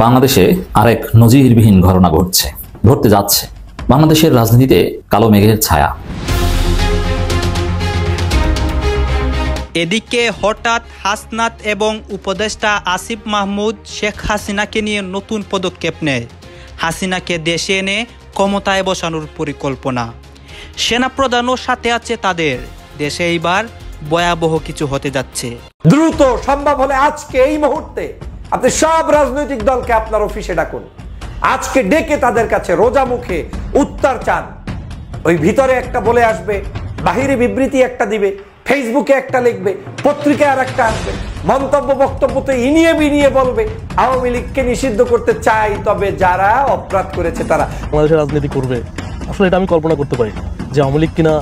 বাংলাদেশে আরেক নজিরবিহীন ঘটনা ঘটতে যাচ্ছে। বাংলাদেশের রাজনীতিতে কালো মেঘের ছায়া। এদিকে হঠাৎ হাসনাত এবং উপদেষ্টা আসিফ মাহমুদ শেখ হাসিনাকে নিয়ে নতুন পদক্ষেপ নেয়। হাসিনাকে দেশে এনে ক্ষমতায় বসানোর পরিকল্পনা। সেনাপ্রধানও সাথে আছে তাদের। দেশে এইবার ভয়াবহ কিছু হতে যাচ্ছে। দ্রুত সম্ভব হলে আজকে এই মুহূর্তে আপনি সব রাজনৈতিক দলকে আপনার অফিসে ডাকুন। আজকে ডেকে তাদের কাছে রোজা মুখে উত্তর চান। ওই ভিতরে একটা বলে আসবে, বাহিরে বিবৃতি একটা দিবে, ফেসবুকে একটা লিখবে, পত্রিকায় আর একটা আসবে, মন্তব্য বক্তব্য তো ইনিয়ে বিনিয়ে বলবে আওয়ামী লীগকে নিষিদ্ধ করতে চাই, তবে যারা অপরাধ করেছে তারা। বাংলাদেশের রাজনীতি করবে, আসলে এটা আমি কল্পনা করতে পারি যে আওয়ামী লীগ কিনা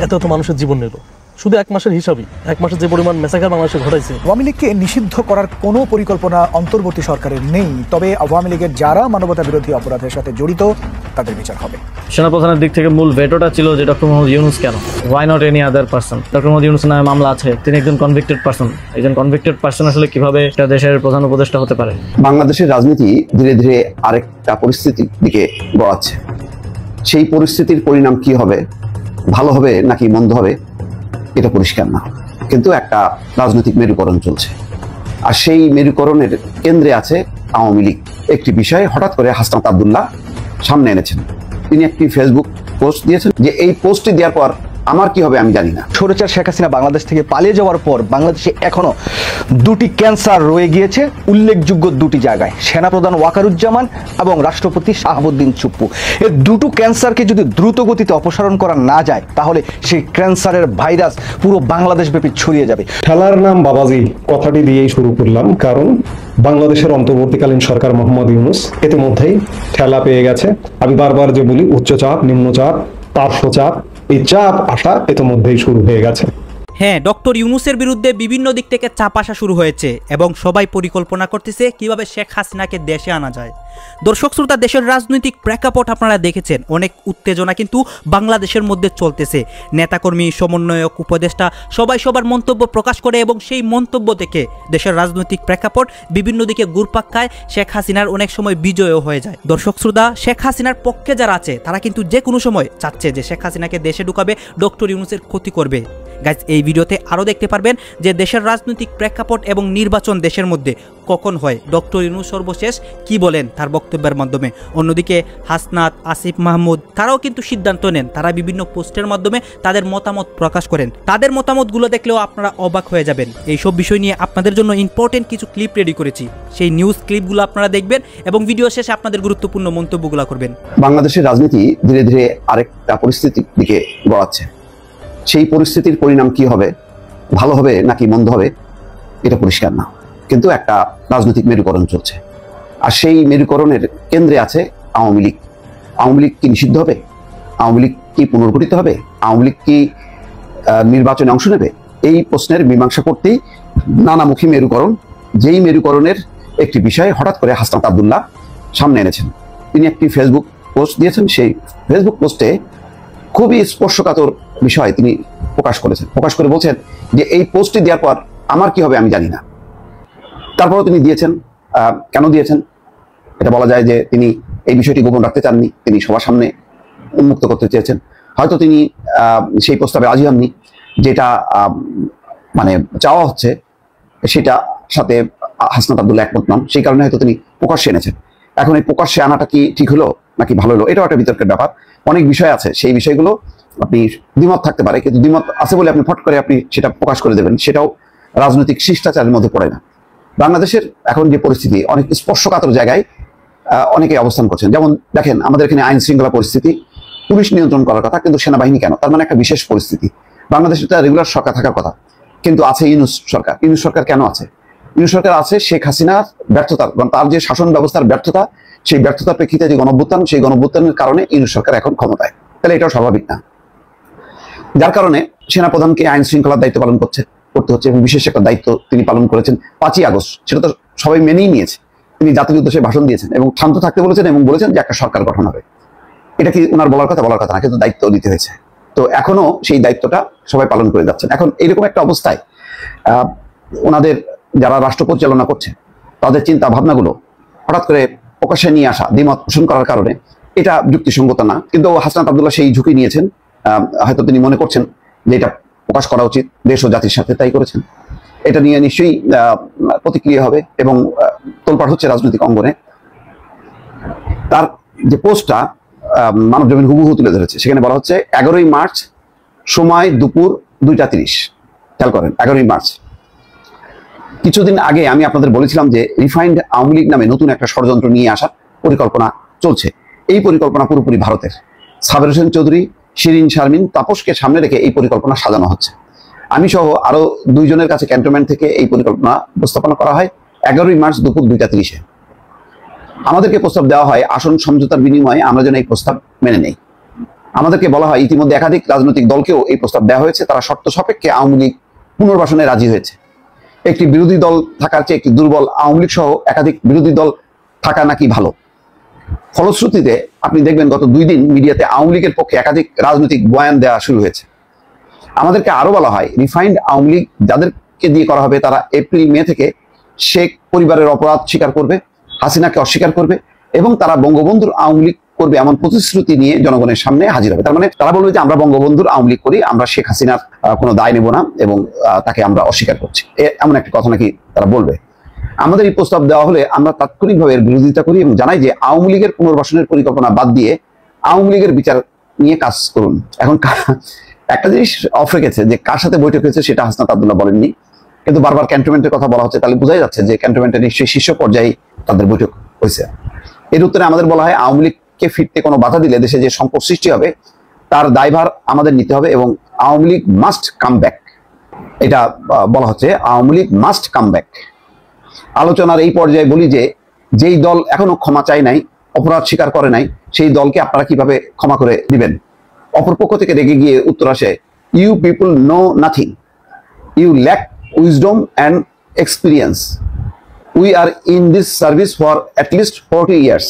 এত মানুষের জীবন নিল শুধু এক মাসের হিসাবই। এক মাসের যে পরিমাণ মেসাকার বাংলাদেশে ঘটাইছে। আওয়ামী লীগকে নিষিদ্ধ করার কোনো পরিকল্পনা অন্তর্বর্তী সরকারের নেই, তবে আওয়ামী লীগের যারা মানবতা বিরোধী অপরাধের সাথে জড়িত তাদের বিচার হবে। সেনাপ্রধানের দিক থেকে মূল ভেটোটা ছিল যে ডক্টর মোহাম্মদ ইউনুস কেন, why not any other person. Doctor Mohammad Yunus নামে মামলা আছে, তিনি একজন কনভিক্টেড পারসন। একজন কনভিক্টেড পারসন আসলে কিভাবে একটা দেশের প্রধান উপদেষ্টা হতে পারে? বাংলাদেশের রাজনীতি ধীরে ধীরে আরেকটা পরিস্থিতির দিকে গড়াচ্ছে। সেই পরিস্থিতির পরিণাম কি হবে, ভালো হবে নাকি মন্দ হবে এটা পরিষ্কার না, কিন্তু একটা রাজনৈতিক মেরুকরণ চলছে। আর সেই মেরুকরণের কেন্দ্রে আছে আওয়ামী লীগ। একটি বিষয়ে হঠাৎ করে হাসনাত আব্দুল্লাহ সামনে এনেছেন। তিনি একটি ফেসবুক পোস্ট দিয়েছেন যে এই পোস্টটি দেওয়ার পর আমার কি হবে আমি জানি না। স্বৈরাচার শেখ হাসিনা বাংলাদেশ থেকে পালিয়ে যাওয়ার পর বাংলাদেশে এখনো দুটি ক্যান্সার রয়ে গিয়েছে উল্লেখযোগ্য দুটি জায়গায়, সেনাপ্রধান ওয়াকারুজ্জামান এবং রাষ্ট্রপতি শাহাবুদ্দিন চুপ্পু। এই দুটো ক্যান্সারকে যদি দ্রুত গতিতে অপসারণ করা না যায় তাহলে সেই ক্যান্সারের ভাইরাস পুরো বাংলাদেশ ব্যাপী ছড়িয়ে যাবে। ঠেলার নাম বাবাজি কথাটি দিয়েই শুরু করলাম, কারণ বাংলাদেশের অন্তর্বর্তীকালীন সরকার মোহাম্মদ ইউনুস ইতিমধ্যেই ঠেলা পেয়ে গেছে। আমি বারবার যে বলি উচ্চচাপ, নিম্নচাপ, পার্শ্বচাপ, এই চাপ আসা ইতিমধ্যেই শুরু হয়ে গেছে। হ্যাঁ, ডক্টর ইউনুসের বিরুদ্ধে বিভিন্ন দিক থেকে চাপ আসা শুরু হয়েছে এবং সবাই পরিকল্পনা করতেছে কিভাবে শেখ হাসিনাকে দেশে আনা যায়। দর্শক শ্রোতা, দেশের রাজনৈতিক প্রেক্ষাপট আপনারা দেখেছেন, অনেক উত্তেজনা কিন্তু বাংলাদেশের মধ্যে চলতেছে। নেতাকর্মী, সমন্বয়ক, উপদেষ্টা সবাই সবার মন্তব্য প্রকাশ করে এবং সেই মন্তব্য থেকে দেশের রাজনৈতিক প্রেক্ষাপট বিভিন্ন দিকে ঘুরপাক খায়। শেখ হাসিনার অনেক সময় বিজয়ও হয়ে যায়। দর্শক শ্রোতা, শেখ হাসিনার পক্ষে যারা আছে তারা কিন্তু যে কোনো সময় চাচ্ছে যে শেখ হাসিনাকে দেশে ঢুকাবে, ডক্টর ইউনুসের ক্ষতি করবে। গাইজ, এই ভিডিওতে আরও দেখতে পারবেন যে দেশের রাজনৈতিক প্রেক্ষাপট এবং নির্বাচন দেশের মধ্যে কখন হয়, ডক্টর ইউনুস সর্বশেষ কি বলেন তার বক্তব্যের মাধ্যমে। অন্যদিকে হাসনাত, আসিফ মাহমুদ তারাও কিন্তু সিদ্ধান্ত নেন, তারা বিভিন্ন পোস্টের মাধ্যমে তাদের মতামত প্রকাশ করেন। তাদের মতামতগুলো দেখলেও আপনারা অবাক হয়ে যাবেন। এইসব বিষয় নিয়ে আপনাদের জন্য ইম্পর্টেন্ট কিছু ক্লিপ রেডি করেছি, সেই নিউজ ক্লিপগুলো আপনারা দেখবেন এবং ভিডিও শেষে আপনাদের গুরুত্বপূর্ণ মন্তব্যগুলো করবেন। বাংলাদেশের রাজনীতি ধীরে ধীরে আরেকটা পরিস্থিতির দিকে গড়াচ্ছে। সেই পরিস্থিতির পরিণাম কি হবে, ভালো হবে নাকি মন্দ হবে এটা পরিষ্কার না, কিন্তু একটা রাজনৈতিক মেরুকরণ চলছে। আর সেই মেরুকরণের কেন্দ্রে আছে আওয়ামী লীগ। আওয়ামী লীগ কি নিষিদ্ধ হবে? আওয়ামী লীগ কি পুনর্গঠিত হবে? আওয়ামী লীগ কি নির্বাচনে অংশ নেবে? এই প্রশ্নের মীমাংসা করতেই নানামুখী মেরুকরণ, যেই মেরুকরণের একটি বিষয়ে হঠাৎ করে হাসনাত আব্দুল্লাহ সামনে এনেছেন। তিনি একটি ফেসবুক পোস্ট দিয়েছেন। সেই ফেসবুক পোস্টে খুবই স্পর্শকাতর বিষয় তিনি প্রকাশ করে বলছেন যে এই পোস্টটি দেওয়ার পর আমার কি হবে আমি জানি না। তারপরও তিনি দিয়েছেন। কেন দিয়েছেন এটা বলা যায় যে তিনি এই বিষয়টি গোপন রাখতে চাননি, তিনি সবার সামনে উন্মুক্ত করতে চেয়েছেন। হয়তো তিনি সেই প্রস্তাবে রাজি হননি, যেটা মানে চাওয়া হচ্ছে সেটা সাথে হাসনাত আব্দুল্লাহ একমত নন, সেই কারণে হয়তো তিনি প্রকাশ্যে এনেছেন। এখন এই প্রকাশ্যে আনাটা কি ঠিক হলো নাকি ভালো হলো, এটাও একটা বিতর্কের ব্যাপার। অনেক বিষয় আছে, সেই বিষয়গুলো আপনি দ্বিমত থাকতে পারে, কিন্তু দ্বিমত আছে বলে আপনি ফট করে আপনি সেটা প্রকাশ করে দেবেন, সেটাও রাজনৈতিক শিষ্টাচারের মধ্যে পড়ে না। বাংলাদেশের এখন যে পরিস্থিতি, অনেক স্পর্শকাতর জায়গায় অনেকে অবস্থান করছেন। যেমন দেখেন, আমাদের এখানে আইন শৃঙ্খলা পরিস্থিতি, পুলিশ নিয়ন্ত্রণ করার কথা, কিন্তু সেনাবাহিনী কেন? তার মানে একটা বিশেষ পরিস্থিতি। বাংলাদেশে একটা রেগুলার সরকার থাকার কথা, কিন্তু আছে ইউনুস সরকার। ইউনুস সরকার কেন আছে? ইউনুস সরকার আছে শেখ হাসিনার ব্যর্থতা, তার যে শাসন ব্যবস্থার ব্যর্থতা, সেই ব্যর্থতার প্রেক্ষিতে যে গণঅভ্যুত্থান, সেই গণঅভ্যুত্থানের কারণে ইউনুস সরকার এখন ক্ষমতায়। তাহলে এটাও স্বাভাবিক না? যার কারণে সেনাপ্রধানকে আইন শৃঙ্খলার দায়িত্ব পালন করতে হচ্ছে এবং বিশেষ একটা দায়িত্ব তিনি পালন করেছেন 5ই আগস্ট। সেটা তো সবাই মেনেই নিয়েছে। তিনি জাতির উদ্দেশ্যে ভাষণ দিয়েছেন এবং শান্ত থাকতে বলেছেন এবং বলেছেন যে একটা সরকার গঠন হবে। এটা কি ওনার বলার কথা না, কিন্তু দায়িত্ব নিতে হয়েছে। তো এখনো সেই দায়িত্বটা সবাই পালন করে যাচ্ছেন। এখন এইরকম একটা অবস্থায় ওনাদের যারা রাষ্ট্র পরিচালনা করছে তাদের চিন্তা ভাবনাগুলো হঠাৎ করে প্রকাশ্যে নিয়ে আসা, দ্বিমত পোষণ করার কারণে এটা যুক্তিসঙ্গত না। কিন্তু হাসনাত আব্দুল্লাহ সেই ঝুঁকি নিয়েছেন, হয়তো তিনি মনে করছেন যে এটা প্রকাশ করা উচিত, দেশ ও জাতির সাথে, তাই করেছেন। এটা নিয়ে নিশ্চয়ই প্রতিক্রিয়া হবে এবং তোলপাড় হচ্ছে রাজনৈতিক অঙ্গনে। তার যে পোস্টটা মানবজমিন হুবহু তুলে ধরেছে, সেখানে বলা হচ্ছে 11ই মার্চ সময় দুপুর 2:30। খেয়াল করেন, 11ই মার্চ। কিছুদিন আগে আমি আপনাদের বলেছিলাম যে রিফাইন্ড আওয়ামী লীগ নামে নতুন একটা ষড়যন্ত্র নিয়ে আসার পরিকল্পনা চলছে। এই পরিকল্পনা পুরোপুরি ভারতের। সাবের হোসেন চৌধুরী, শিরিন শারমিন, তাপসকে সামনে রেখে এই পরিকল্পনা সাজানো হচ্ছে। আমি সহ আরো 2 জনের কাছে ক্যান্টনমেন্ট থেকে এই পরিকল্পনা উপস্থাপনা করা হয় 11ই মার্চ দুপুর 2:30-এ। আমাদেরকে প্রস্তাব দেওয়া হয় আসন সমঝোতার বিনিময়ে আমরা যেন এই প্রস্তাব মেনে নেই। আমাদেরকে বলা হয় ইতিমধ্যে একাধিক রাজনৈতিক দলকেও এই প্রস্তাব দেওয়া হয়েছে, তারা শর্ত সাপেক্ষে আওয়ামী লীগ পুনর্বাসনে রাজি হয়েছে। একটি বিরোধী দল থাকার চেয়ে একটি দুর্বল আওয়ামী লীগ সহ একাধিক বিরোধী দল থাকা নাকি ভালো। ফলশ্রুতিতে আপনি দেখবেন গত 2 দিন মিডিয়াতে আওয়ামী লীগের পক্ষে একাধিক রাজনৈতিক বয়ান দেওয়া শুরু হয়েছে। আমাদেরকে আরো বলা হয় রিফাইন্ড আওয়ামী লীগ যাদেরকে দিয়ে করা হবে তারা এপ্রিল মে থেকে শেখ পরিবারের অপরাধ স্বীকার করবে, হাসিনাকে অস্বীকার করবে এবং তারা বঙ্গবন্ধুর আওয়ামী লীগ করবে এমন প্রতিশ্রুতি নিয়ে জনগণের সামনে হাজির হবে। তার মানে তারা বলবে যে আমরা বঙ্গবন্ধুর আওয়ামী লীগ করি, আমরা শেখ হাসিনার কোনো দায় নেব না এবং তাকে আমরা অস্বীকার করছি, এমন একটা কথা নাকি তারা বলবে। আমাদের এই প্রস্তাব দেওয়া হলে আমরা তাৎক্ষণিকভাবে এর বিরোধিতা করি এবং জানাই যে আওয়ামী লীগের পুনর্বাসনের পরিকল্পনা বাদ দিয়ে আওয়ামী লীগের বিচার নিয়ে কাজ করুন। এখন একটা জিনিস অফ রেখেছে যে কার সাথে বৈঠক হয়েছে সেটা হাসনাত আব্দুল্লাহ বলেননি, কিন্তু বারবার ক্যান্টনমেন্টের কথা বলা হচ্ছে, তাহলে বোঝাই যাচ্ছে যে ক্যান্টনমেন্টের নিশ্চয়ই শীর্ষ পর্যায়ে তাদের বৈঠক হয়েছে। এর উত্তরে আমাদের বলা হয় আওয়ামী লীগকে ফিরতে কোনো বাধা দিলে দেশে যে সংকট সৃষ্টি হবে তার দায়ভার আমাদের নিতে হবে এবং Awami League must come back. এটা বলা হচ্ছে Awami League must come back. আলোচনার এই পর্যায়ে বলি যে যেই দল এখনো ক্ষমা চায় নাই, অপরাধ স্বীকার করে নাই, সেই দলকে আপনারা কিভাবে ক্ষমা করে দিবেন? অপরপক্ষ থেকে রেগে গিয়ে উত্তর আসে, you people know nothing, you lack wisdom and experience, we are in this service for at least 40 years।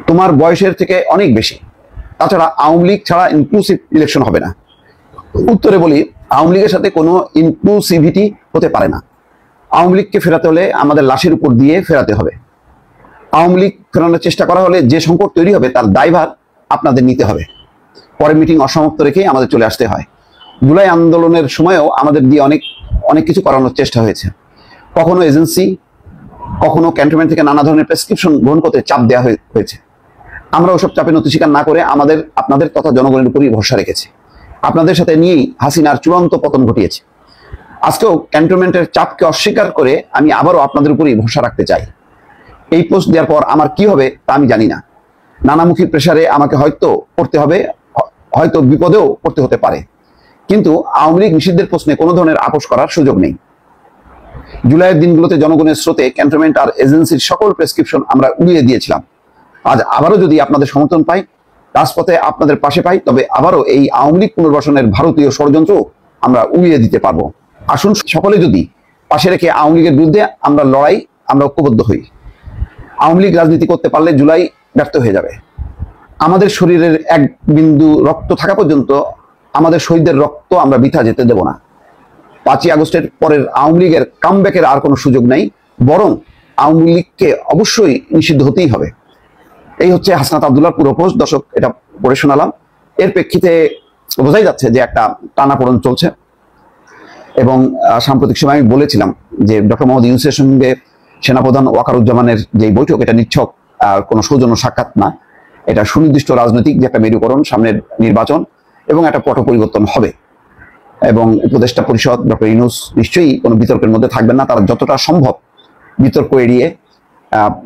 তোমার বয়সের থেকে অনেক বেশি, তাছাড়া আওয়ামী লীগ ছাড়া ইনক্লুসিভ ইলেকশন হবে না। উত্তরে বলি আওয়ামী লীগের সাথে কোনো ইনক্লুসিভিটি হতে পারে না। আওয়ামী লীগকে ফেরাতে হলে আমাদের লাশের উপর দিয়ে ফেরাতে হবে। আওয়ামী লীগ ফেরানোর চেষ্টা করা হলে যে সংকট তৈরি হবে তার দায়ভার আপনাদের নিতে হবে। পরে মিটিং অসমাপ্ত রেখেই আমাদের চলে আসতে হয়। জুলাই আন্দোলনের সময়ও আমাদের দিয়ে অনেক কিছু করানোর চেষ্টা হয়েছে। কখনো এজেন্সি, কখনো ক্যান্টনমেন্ট থেকে নানা ধরনের প্রেসক্রিপশন গ্রহণ করতে চাপ দেওয়া হয়েছে। আমরা ওসব চাপে নতি স্বীকার না করে আপনাদের তথা জনগণের উপরই ভরসা রেখেছি। আপনাদের সাথে নিয়েই হাসিনার চূড়ান্ত পতন ঘটিয়েছে। আজকেও ক্যান্টনমেন্টের চাপকে অস্বীকার করে আমি আবারও আপনাদের উপরই ভরসা রাখতে চাই। এই পোস্ট দেওয়ার পর আমার কি হবে তা আমি জানি না। নানামুখী প্রেসারে আমাকে হয়তো পড়তে হবে, হয়তো বিপদেও পড়তে হতে পারে, কিন্তু আওয়ামী লীগ নিষিদ্ধের প্রশ্নে কোনো ধরনের আপোষ করার সুযোগ নেই। জুলাইয়ের দিনগুলোতে জনগণের স্রোতে ক্যান্টনমেন্ট আর এজেন্সির সকল প্রেসক্রিপশন আমরা উড়িয়ে দিয়েছিলাম। আজ আবারও যদি আপনাদের সমর্থন পাই, রাজপথে আপনাদের পাশে পাই, তবে আবারও এই আওয়ামী লীগ পুনর্বাসনের ভারতীয় ষড়যন্ত্র আমরা উড়িয়ে দিতে পারবো। আসুন সকলে যদি পাশে রেখে আওয়ামী লীগের বিরুদ্ধে আমরা ঐক্যবদ্ধ হই। আওয়ামী লীগ রাজনীতি করতে পারলে জুলাই ব্যর্থ হয়ে যাবে। আমাদের শরীরের এক বিন্দু রক্ত থাকা পর্যন্ত আমাদের শহীদদের রক্ত আমরা বৃথা যেতে দেব না। 5ই আগস্টের পরের আওয়ামী লীগের কামব্যাকের আর কোনো সুযোগ নেই, বরং আওয়ামী লীগকে অবশ্যই নিষিদ্ধ হতেই হবে। এই হচ্ছে হাসনাত আব্দুল্লাহর পুরো পোস্ট। দর্শক, এটা পড়ে শোনালাম। এর প্রেক্ষিতে বোঝাই যাচ্ছে যে একটা টানাপোড়েন চলছে এবং সাম্প্রতিক সময় আমি বলেছিলাম যে ডক্টর মোহাম্মদ ইউনূসের সঙ্গে সেনাপ্রধান ওয়াকারুজ্জামানের যে বৈঠক, এটা নিছক কোনো সৌজন্য সাক্ষাৎ না, এটা সুনির্দিষ্ট রাজনৈতিক যে একটা মেরুকরণ, সামনের নির্বাচন এবং একটা পট পরিবর্তন হবে। এবং উপদেষ্টা পরিষদ ডক্টর ইউনূস নিশ্চয়ই কোনো বিতর্কের মধ্যে থাকবেন না। তারা যতটা সম্ভব বিতর্ক এড়িয়ে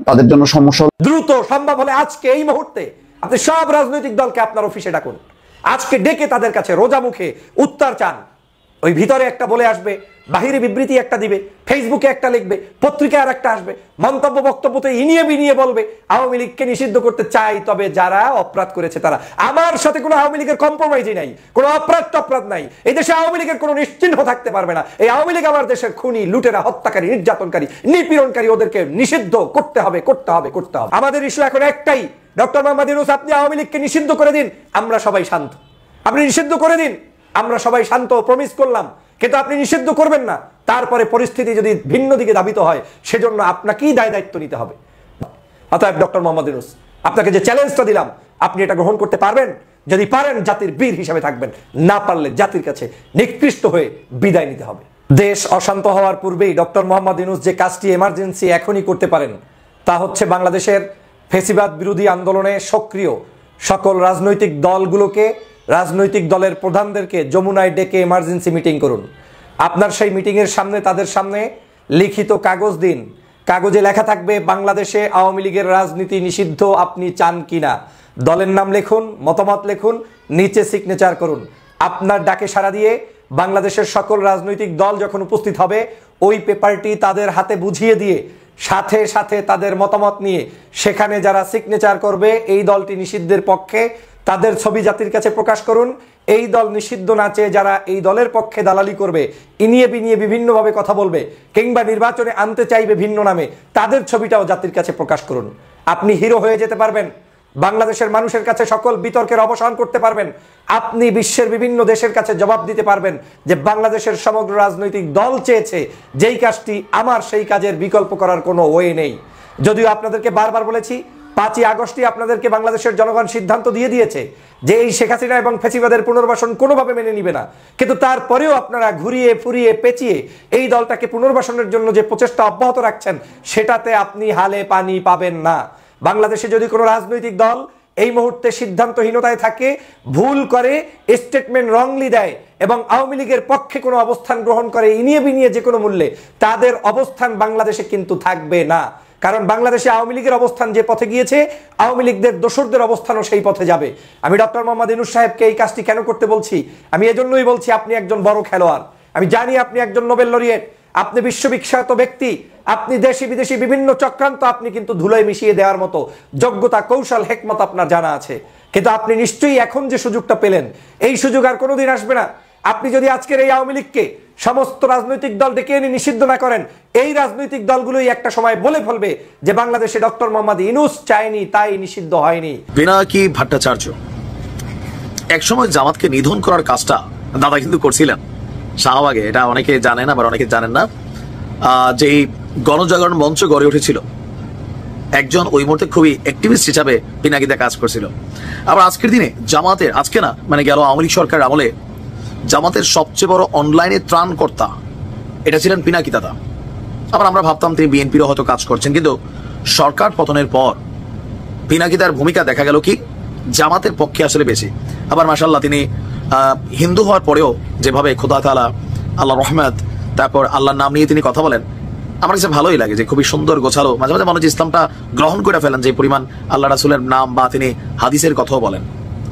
তাদের জন্য সমস্যা দ্রুত সম্ভব হলে আজকে এই মুহূর্তে আপনি সব রাজনৈতিক দলকে আপনার অফিসে ডাকুন। আজকে ডেকে তাদের কাছে রোজা মুখে উত্তর চান। ওই ভিতরে একটা বলে আসবে, বাহিরে বিবৃতি একটা দিবে, ফেসবুকে একটা লিখবে, পত্রিকায় আর একটা আসবে, মন্তব্য বক্তব্যতে ইনিয়ে বিনিয়ে বলবে আওয়ামী লীগকে নিষিদ্ধ করতে চাই, তবে যারা অপরাধ করেছে তারা। আমার সাথে কোনো আওয়ামী লীগের কম্প্রোমাইজই নাই, কোনো অপরাধ নাই। এই দেশে আওয়ামী লীগের কোনো নিশ্চিহ্ন থাকতে পারবে না। এই আওয়ামী লীগ আমার দেশের খুনি, লুটেরা, হত্যাকারী, নির্যাতনকারী, নিপীড়নকারী, ওদেরকে নিষিদ্ধ করতে হবে। আমাদের ইস্যু এখন একটাই, ডক্টর মোহাম্মদ ইউনূস আপনি আওয়ামী লীগকে নিষিদ্ধ করে দিন, আমরা সবাই শান্ত। আপনি নিষিদ্ধ করে দিন, আমরা সবাই শান্ত, প্রমিস করলাম। কিন্তু আপনি নিষিদ্ধ করবেন না, তারপরে পরিস্থিতি যদি ভিন্ন দিকে ধাবিত হয় সেজন্য আপনাকেই দায় দায়িত্ব নিতে হবে। অতএব ডক্টর মোহাম্মদ ইউনূস, আপনাকে যে চ্যালেঞ্জটা দিলাম আপনি এটা গ্রহণ করতে পারবেন? যদি পারেন জাতির বীর হিসেবে থাকবেন, না পারলে জাতির কাছে নিকৃষ্ট হয়ে বিদায় নিতে হবে। দেশ অশান্ত হওয়ার পূর্বেই ডক্টর মোহাম্মদ ইউনূস যে কাজটি এমার্জেন্সি এখনই করতে পারেন তা হচ্ছে বাংলাদেশের ফেসিবাদ বিরোধী আন্দোলনে সক্রিয় সকল রাজনৈতিক দলগুলোকে, রাজনৈতিক দলের প্রধানদেরকে যমুনায় ডেকে এমার্জেন্সি মিটিং করুন। আপনার সেই মিটিংয়ের সামনে তাদের সামনে লিখিত কাগজ দিন। কাগজে লেখা থাকবে বাংলাদেশে আওয়ামী লীগের রাজনীতি নিষিদ্ধ আপনি চান কিনা। দলের নাম লিখুন, মতামত লিখুন, নিচে সিগনেচার করুন। আপনার ডাকে সাড়া দিয়ে বাংলাদেশের সকল রাজনৈতিক দল যখন উপস্থিত হবে ওই পেপারটি তাদের হাতে বুঝিয়ে দিয়ে সাথে সাথে তাদের মতামত নিয়ে সেখানে যারা সিগনেচার করবে এই দলটি নিষিদ্ধের পক্ষে তাদের ছবি জাতির কাছে প্রকাশ করুন। এই দল নিষিদ্ধ না চেয়ে যারা এই দলের পক্ষে দালালি করবে, ইনিয়ে বিনিয়ে বিভিন্নভাবে কথা বলবে কিংবা নির্বাচনে আনতে চাইবে ভিন্ন নামে, তাদের ছবিটাও জাতির কাছে প্রকাশ করুন। আপনি হিরো হয়ে যেতে পারবেন, বাংলাদেশের মানুষের কাছে সকল বিতর্কের অবসান করতে পারবেন। আপনি বিশ্বের বিভিন্ন দেশের কাছে জবাব দিতে পারবেন যে বাংলাদেশের সমগ্র রাজনৈতিক দল চেয়েছে যেই কাজটি আমার, সেই কাজের বিকল্প করার কোনো ওয়ে নেই। যদিও আপনাদেরকে বারবার বলেছি 5ই আগস্টই আপনাদেরকে বাংলাদেশের জনগণ সিদ্ধান্ত দিয়ে দিয়েছে যে এই শেখ হাসিনা এবং ফ্যাসিবাদের পুনর্বাসন কোনোভাবে মেনে নিবে না, কিন্তু তারপরেও আপনারা ঘুরিয়ে ফুরিয়ে পেঁচিয়ে এই দলটাকে পুনর্বাসনের জন্য যে প্রচেষ্টা অব্যাহত রাখছেন সেটাতে আপনি হালে পানি পাবেন না। বাংলাদেশে যদি কোনো রাজনৈতিক দল এই মুহূর্তে সিদ্ধান্তহীনতায় থাকে, ভুল করে, স্টেটমেন্ট রংলি দেয় এবং আওয়ামী লীগের পক্ষে কোনো অবস্থান গ্রহণ করে ইনিয়ে বিনিয়ে যে কোনো মূল্যে, তাদের অবস্থান বাংলাদেশে কিন্তু থাকবে না। কারণ বাংলাদেশে আওয়ামী লীগের অবস্থান যে পথে গিয়েছে, আওয়ামী লীগদের দোসরদের অবস্থানও সেই পথে যাবে। আমি ডক্টর মোহাম্মদ ইউনূস সাহেবকে এই কাজটি কেন করতে বলছি? আমি এজন্যই বলছি আপনি একজন বড় খেলোয়াড়, আমি জানি আপনি একজন নোবেল লরিয়েট, আপনি বিশ্ববিখ্যাত ব্যক্তি, আপনি দেশি বিদেশি বিভিন্ন চক্রান্ত আপনি কিন্তু ধুলোয় মিশিয়ে দেওয়ার মতো যোগ্যতা, কৌশল, হেকমত আপনার জানা আছে। কিন্তু আপনি নিশ্চয়ই এখন যে সুযোগটা পেলেন এই সুযোগ আর কোনোদিন আসবে না। আপনি যদি আজকের এই আওয়ামী লীগকে সমস্ত রাজনৈতিক দল ডেকে এনে নিষিদ্ধ না করেন, এই রাজনৈতিক দলগুলোই একটা সময় বলে ফেলবে যে বাংলাদেশে ডক্টর মোহাম্মদ ইউনূস চায়নি তাই নিষিদ্ধ হয়নি। পিনাকি ভট্টাচার্য একসময় জামাতকে নিধন করার কাজটা দাদা কিন্তু করছিলেন শাহবাগে। এটা অনেকে জানেন, আবার অনেকে জানেন না। যে গণজাগরণ মঞ্চ গড়ে উঠেছিল, একজন ওই মুহূর্তে খুবই অ্যাক্টিভিস্ট হিসাবে পিনাকিদা কাজ করছিল। আবার আজকের দিনে জামাতের, আজকে না মানে গেল আওয়ামী লীগ সরকার আমলে জামাতের সবচেয়ে বড় অনলাইনে ত্রাণকর্তা এটা ছিলেন পিনাকি দাদা। আবার আমরা ভাবতাম তিনি বিএনপিরও হয়তো কাজ করছেন, কিন্তু সরকার পতনের পর পিনাকিদার ভূমিকা দেখা গেল কি জামাতের পক্ষে আসলে বেশি। আবার মাশাআল্লাহ তিনি হিন্দু হওয়ার পরেও যেভাবে খোদা তাআলা, আল্লাহ রহমত, তারপর আল্লাহর নাম নিয়ে তিনি কথা বলেন, আমার কাছে ভালোই লাগে যে খুবই সুন্দর গোছালো। মাঝে মাঝে মনে হচ্ছে ইসলামটা গ্রহণ করে ফেলেন, যে পরিমাণ আল্লাহ রাসূলের নাম বা তিনি হাদিসের কথাও বলেন।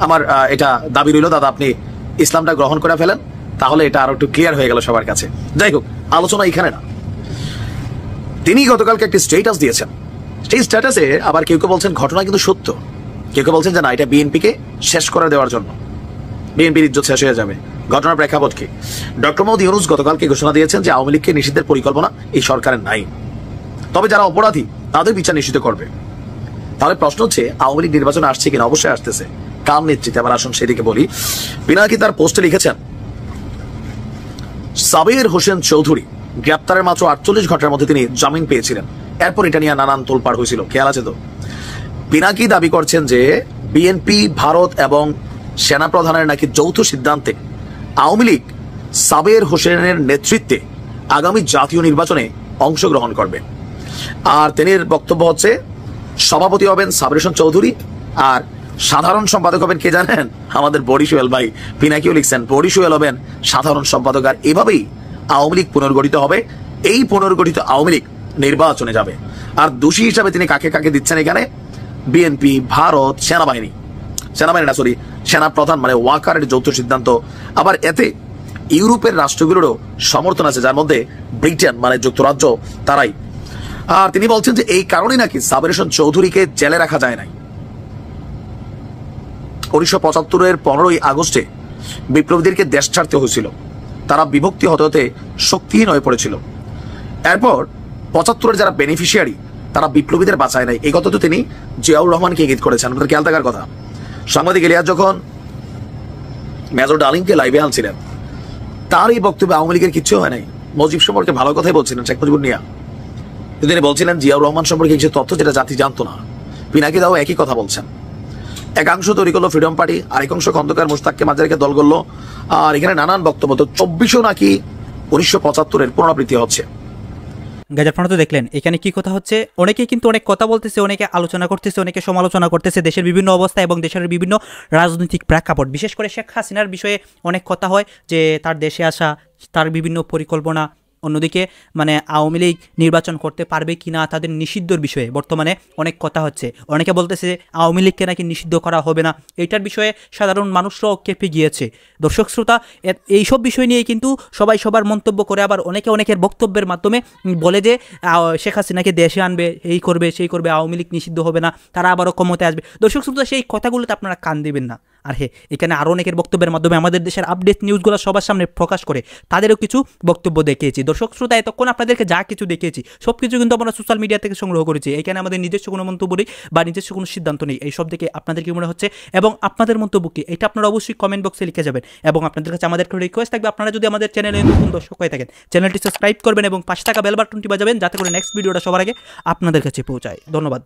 আমার এটা দাবি রইল দাদা, আপনি ইসলামটা গ্রহণ করে ফেলেন, তাহলে এটা আরো একটু ক্লিয়ার হয়ে গেল সবার কাছে। যাই হোক, আলোচনা এখানে না। তিনি গতকালকে একটি স্ট্যাটাস দিয়েছেন। সেই স্ট্যাটাসে আবার কেউ কেউ বলছেন ঘটনা কিন্তু সত্য, কেউ কেউ বলছেন যে না, এটা বিএনপিকে শেষ করে দেওয়ার জন্য, বিএনপির ইজ্জত শেষ হয়ে যাবে। ঘটনার প্রেক্ষাপট কি? ডক্টর মোহাম্মদ ইউনূস গতকালকে ঘোষণা দিয়েছেন যে আওয়ামী লীগকে নিষিদ্ধের পরিকল্পনা এই সরকারের নাই, তবে যারা অপরাধী তাদের বিচার নিশ্চিত করবে। তাহলে প্রশ্ন হচ্ছে আওয়ামী লীগ নির্বাচনে আসছে কিনা? অবশ্যই আসতেছে। কার নেতৃত্বে? আবার আসুন সেদিকে বলি। পিনাকি তার পোস্টে লিখেছেন, সাবের হোসেন চৌধুরী গ্রেপ্তারের মাত্র 48 ঘন্টার মধ্যে তিনি জামিন পেয়েছিলেন। এরপর এটা নিয়ে নানান তোলপাড় হয়েছিল, খেয়াল আছে তো? পিনাকি দাবি করছেন যে বিএনপি, ভারত এবং সেনাপ্রধানের নাকি যৌথ সিদ্ধান্তে আওয়ামী লীগ সাবের হোসেনের নেতৃত্বে আগামী জাতীয় নির্বাচনে অংশগ্রহণ করবে। আর তিনির বক্তব্য হচ্ছে সভাপতি হবেন সাবের হোসেন চৌধুরী, আর সাধারণ সম্পাদক হবেন কে জানেন? আমাদের বরিশাল ভাই। পিনাকিও লিখছেন বরিশাল হবেন সাধারণ সম্পাদক। আর এভাবেই আওয়ামী লীগ পুনর্গঠিত হবে। এই পুনর্গঠিত আওয়ামী লীগ নির্বাচনে যাবে। আর দোষী হিসাবে তিনি কাকে কাকে দিচ্ছেন এখানে? বিএনপি, ভারত, সেনাবাহিনী না সরি সেনা প্রধান মানে ওয়াকারের যৌথ সিদ্ধান্ত। আবার এতে ইউরোপের রাষ্ট্রগুলোরও সমর্থন আছে, যার মধ্যে ব্রিটেন মানে যুক্তরাজ্য তারাই। আর তিনি বলছেন যে এই কারণে নাকি সাবের হোসেন চৌধুরীকে জেলে রাখা যায় নাই। 1975-এর 15ই আগস্টে বিপ্লবীদেরকে দেশ ছাড়তে হয়েছিল, তারা বিভক্তি হতে হতে শক্তিহীন হয়ে পড়েছিল। এরপর 75-এর যারা বেনিফিশিয়ারি তারা বিপ্লবীদের বাঁচায় নাই। এই কথা তো তিনি জিয়াউর রহমানকে ইঙ্গিত করেছেন। আপনাদের খেয়াল থাকার কথা, সাংবাদিক ইলিয়াস যখন মেজর ডালিমকে লাইভে আনছিলেন, তার এই বক্তব্যে আওয়ামী লীগের কিচ্ছু হয় নাই, মুজিব সম্পর্কে ভালো কথাই বলছিলেন, শেখ মুজিবুর নিয়া। তিনি বলছিলেন জিয়াউর রহমান সম্পর্কে কিছু তথ্য যেটা জাতি জানতো না। পিনাকি দাও একই কথা বলছেন। একাংশ তৈরি করলো ফ্রিডম পার্টি, আরেকাংশ খন্দকার মুশতাককে মাঝারিকে দল করলো, আর এখানে নানান বক্তব্য। তো 2400 নাকি 1975-এর পুনরাবৃত্তি হচ্ছে। গাইজ আপনারা তো দেখলেন এখানে কি কথা হচ্ছে। অনেকে কিন্তু অনেক কথা বলতেছে, অনেকে আলোচনা করতেছে, অনেকে সমালোচনা করতেছে দেশের বিভিন্ন অবস্থা এবং দেশের বিভিন্ন রাজনৈতিক প্রেক্ষাপট। বিশেষ করে শেখ হাসিনার বিষয়ে অনেক কথা হয় যে তার দেশে আসা, তার বিভিন্ন পরিকল্পনা। অন্যদিকে মানে আওয়ামী লীগ নির্বাচন করতে পারবে কি না, তাদের নিষিদ্ধর বিষয়ে বর্তমানে অনেক কথা হচ্ছে। অনেকে বলতেছে অওয়ামী লীগকে নাকি নিষিদ্ধ করা হবে না। এইটার বিষয়ে সাধারণ মানুষরাও কেঁপে গিয়েছে। দর্শক শ্রোতা, এইসব বিষয় নিয়ে কিন্তু সবাই সবার মন্তব্য করে, আবার অনেকে অনেকের বক্তব্যের মাধ্যমে বলে যে শেখ হাসিনাকে দেশে আনবে, এই করবে সেই করবে, আওয়ামী লীগ নিষিদ্ধ হবে না, তারা আবারও ক্ষমতায় আসবে। দর্শক শ্রোতা, সেই কথাগুলোতে আপনারা কান দিবেন না। আর হ্যাঁ, এখানে আরও অনেকের বক্তব্যের মাধ্যমে আমাদের দেশের আপডেট নিউজগুলো সবার সামনে প্রকাশ করে তাদেরও কিছু বক্তব্য দেখিয়েছি। দর্শক শ্রোতা, এতক্ষণ আপনাদেরকে যা কিছু দেখিয়েছি সব কিছু কিন্তু আমরা সোশ্যাল মিডিয়া থেকে সংগ্রহ করেছি। এখানে আমাদের নিজস্ব কোনো মন্তব্য নেই বা নিজস্ব কোনো সিদ্ধান্ত নেই। এই সব দেখে আপনাদের কি মনে হচ্ছে এবং আপনাদের মন্তব্য কি, এটা আপনারা অবশ্যই কমেন্ট বক্সে লিখে যাবেন। এবং আপনাদের কাছে আমাদের একটা রিকোয়েস্ট থাকবে, আপনারা যদি আমাদের চ্যানেলে নতুন দর্শক হয়ে থাকেন, চ্যানেলটি সাবস্ক্রাইব করবেন এবং পাশে থাকা বেল বাটনটি বাজাবেন, যাতে করে নেক্সট ভিডিওটা সবার আগে আপনাদের কাছে পৌঁছায়। ধন্যবাদ।